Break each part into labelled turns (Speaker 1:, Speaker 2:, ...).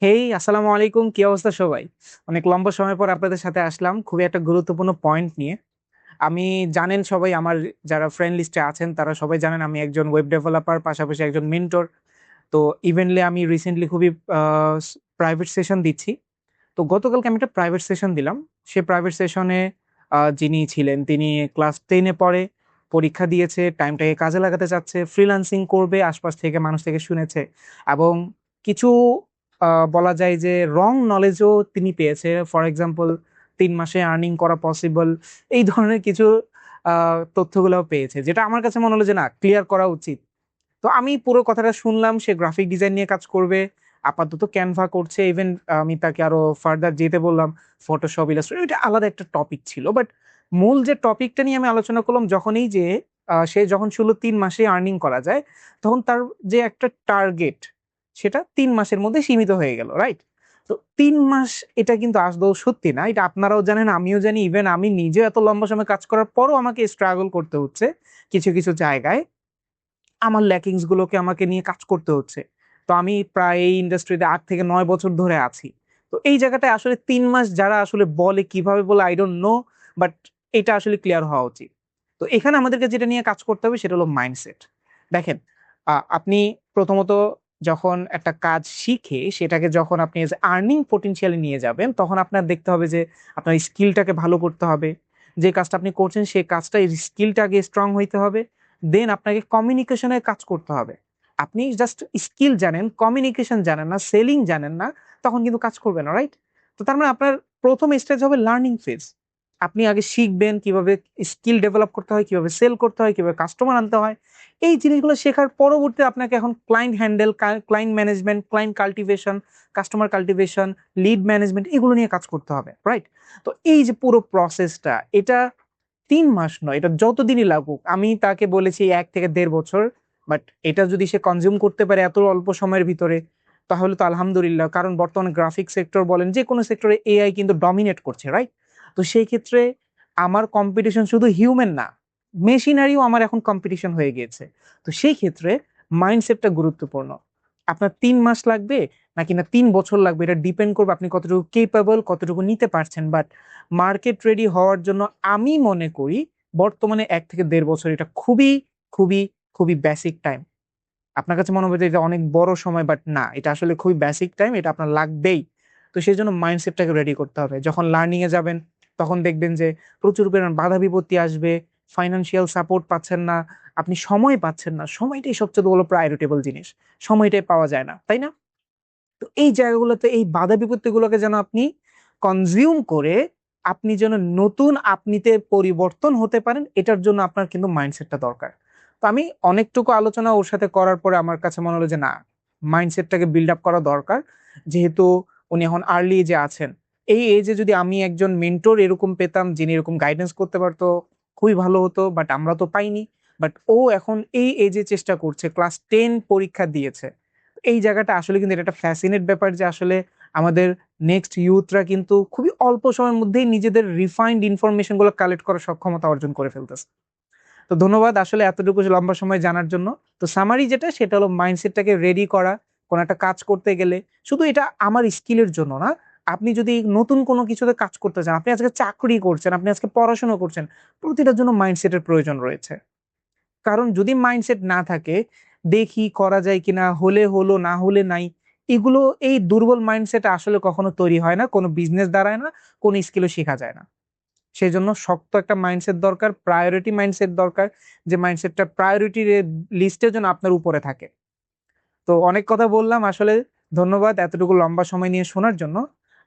Speaker 1: হেই, আসসালামু আলাইকুম। কি অবস্থা সবাই? অনেক লম্বা সময় পর আপনাদের সাথে আসলাম খুবই একটা গুরুত্বপূর্ণ পয়েন্ট নিয়ে। আমি জানেন সবাই আমার যারা ফ্রেন্ড লিস্টে আছেন তারা সবাই জানেন আমি একজন ওয়েব ডেভেলপার পাশাপাশি একজন মেন্টর। তো ইভেনলি আমি রিসেন্টলি খুবই আ স প্রাইভেট সেশন দিচ্ছি। তো গতকালকে আমি একটা প্রাইভেট সেশন দিলাম। সে প্রাইভেট সেশনে যিনি ছিলেন তিনি ক্লাস 10 এ পড়ে, পরীক্ষা দিয়েছে, টাইমটাকে কাজে লাগাতে চাচ্ছে, ফ্রিল্যান্সিং করবে, আশপাশ থেকে মানুষ থেকে শুনেছে এবং কিছু বলা যায় যে রং নলেজও তিনি পেয়েছে। ফর এক্সাম্পল ৩ মাসে আর্নিং করা পসিবল এই ধরনের কিছু আ তথ্যগুলাও পেয়েছে। যেটা আমার কাছে মনে হলো যে না ক্লিয়ার করা উচিত। তো আমি পুরো কথাটা শুনলাম সে গ্রাফিক ডিজাইন নিয়ে কাজ করবে। আপাতত Canva করছে। ইভেন আমি তাকে আরো ফার্দার যেতে বললাম। Photoshop, Illustrator এটা আলাদা একটা টপিক ছিল। বাট মূল যে টপিকটা নিয়ে আমি আলোচনা করলাম যখন এই যে সে যখন শুনল ৩ মাসে আর্নিং করা যায়, তখন তার যে একটা টার্গেট সেটা ৩ মাসের মধ্যে সীমিত হয়ে গেল, রাইট? তো ৩ মাস এটা কিন্তু আদৌ সত্যি না। এটা আপনারাও জানেন, আমিও জানি। ইভেন আমি নিজেও এত লম্বা সময় কাজ করার পরও আমাকে স্ট্রাগল করতে হচ্ছে কিছু জায়গায়। আমার ল্যাকিংস গুলোকে আমাকে নিয়ে কাজ করতে হচ্ছে। তো আমি প্রায় এই ইন্ডাস্ট্রিতে ৮ থেকে ৯ বছর ধরে আছি। তো এই জায়গাটায় আসলে ৩ মাস যারা আসলে বলে কিভাবে বলে I don't know, বাট এটা আসলে ক্লিয়ার হওয়া উচিত। তো এখানে আমাদেরকে যেটা নিয়ে কাজ করতে হবে সেটা হলো মাইন্ডসেট। দেখেন, আপনি প্রথমত যখন একটা কাজ শিখে সেটাকে যখন আপনি এজ আর্নিং পটেনশিয়াল এ নিয়ে যাবেন, তখন আপনার দেখতে হবে যে আপনার স্কিলটাকে ভালো করতে হবে। যে কাজটা আপনি করছেন সেই কাজটা এই স্কিলটা আগে স্ট্রং হইতে হবে। দেন আপনাকে কমিউনিকেশন এর কাজ করতে হবে। আপনি জাস্ট স্কিল জানেন, কমিউনিকেশন জানেন না, সেলিং জানেন না, তখন কিন্তু কাজ করবে না, রাইট? তো তার মানে আপনার ১ম স্টেজ হবে লার্নিং ফেজ। আপনি আগে শিখবেন কিভাবে স্কিল ডেভেলপ করতে হয়, কিভাবে সেল করতে হয়, কিভাবে কাস্টমার আনতে হয়। এই জিনিসগুলো শেখার পরবর্তীতে আপনাকে এখন client handle, client management, client cultivation, customer cultivation, lead management এগুলো নিয়ে কাজ করতে হবে, রাইট? তো এই যে পুরো প্রসেসটা এটা ৩ মাস নয়, এটা যতদিনই লাগুক। আমি তাকে বলেছি ১ থেকে ১.৫ বছর। বাট এটা যদি সে কনজিউম করতে পারে এত অল্প সময়ের ভিতরে, তাহলে তো আলহামদুলিল্লাহ। কারণ বর্তমানে গ্রাফিক সেক্টর বলেন, যেকোনো সেক্টরে এআই কিন্তু ডমিনেট করছে, রাইট? তো সেই ক্ষেত্রে আমার কম্পিটিশন শুধু হিউম্যান না, মেশিনারিও আমার এখন কম্পিটিশন হয়ে গিয়েছে। তো সেই ক্ষেত্রে মাইন্ডসেটটা গুরুত্বপূর্ণ। আপনার ৩ মাস লাগবে নাকি না ৩ বছর লাগবে এটা ডিপেন্ড করবে আপনি কতটুকু ক্যাপাবল, কতটুকু নিতে পারছেন। বাট মার্কেট রেডি হওয়ার জন্য আমি মনে করি বর্তমানে ১ থেকে ১.৫ বছর এটা খুবই, খুবই বেসিক টাইম। আপনার কাছে মনে হবে যে এটা অনেক বড় সময়, বাট না, এটা আসলে খুবই বেসিক টাইম, এটা আপনার লাগবেই। তো সেজন্য মাইন্ডসেটটাকে রেডি করতে হবে। যখন লার্নিং এ যাবেন তখন দেখবেন যে প্রচুর পরিমাণ বাধা বিপত্তি আসবে, ফাইন্যান্সিয়াল সাপোর্ট পাচ্ছেন না, আপনি সময় পাচ্ছেন না। সময়টাই সবচেয়ে বড় প্রায়োরিটেবল জিনিস। সময়টাই পাওয়া যায় না, তাই না? তো এই জায়গাগুলোতে এই বাধা বিপত্তিগুলোকে যেন আপনি কনজিউম করে আপনি যেন নতুন আপনিতে পরিবর্তন হতে পারেন, এটার জন্য আপনার কিন্তু মাইন্ডসেটটা দরকার। তো আমি অনেকটুকু আলোচনা ওর সাথে করার পরে আমার কাছে মনে হলো যে না, মাইন্ডসেটটাকে বিল্ড আপ করা দরকার। যেহেতু উনি এখন আর্লি এজে আছেন। এই এজে যদি আমি একজন মেন্টর এরকম পেতাম যিনি এরকম গাইডেন্স করতে পারতো, খুবই ভালো হতো। বাট আমরা তো পাইনি। বাট ও এখন এই এজে চেষ্টা করছে। ক্লাস 10 পরীক্ষা দিয়েছে। এই জায়গাটা আসলে কিন্তু এটা একটা ফ্যাসিনেট ব্যাপার যে আসলে আমাদের নেক্সট ইউথরা কিন্তু খুবই অল্প সময়ের মধ্যেই নিজেদের রিফাইন্ড ইনফরমেশন গুলো কালেক্ট করার সক্ষমতা অর্জন করে ফেলতেছে। তো ধন্যবাদ আসলে এতটুকু লম্বা সময় জানার জন্য। তো সামারি যেটা সেটা হলো মাইন্ডসেটটাকে রেডি করা, কোন একটা কাজ করতে গেলে শুধু এটা আমার স্কিলের জন্য না। আপনি যদি নতুন কোনো কিছুতে কাজ করতে চান, আপনি আজকে চাকরি করছেন, আপনি আজকে পড়াশোনা করছেন, প্রতিটার জন্য মাইন্ডসেটের প্রয়োজন রয়েছে। কারণ যদি মাইন্ডসেট না থাকে, দেখি করা যায় কিনা, হলে হলো, না হলে নাই। এগুলো এই দুর্বল মাইন্ডসেট আসলে কখনো তৈরি হয় না, কোনো বিজনেস দাঁড়ায় না, কোনো স্কিলও শেখা যায় না। সেজন্য শক্ত একটা মাইন্ডসেট দরকার, প্রায়োরিটি মাইন্ডসেট দরকার, যে মাইন্ডসেটটা প্রায়োরিটির লিস্টের জন্য আপনার উপরে থাকে। তো অনেক কথা বললাম আসলে, ধন্যবাদ এতটুকু লম্বা সময় নিয়ে শোনার জন্য।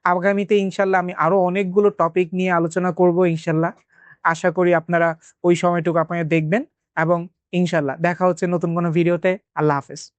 Speaker 1: আগামীতে ইনশাআল্লাহ আমি আরো অনেকগুলো টপিক নিয়ে আলোচনা করব ইনশাআল্লাহ। আশা করি আপনারা ওই সময়টুকু আপনারা দেখবেন এবং ইনশাআল্লাহ দেখা হচ্ছে নতুন কোনো ভিডিওতে। আল্লাহ হাফেজ।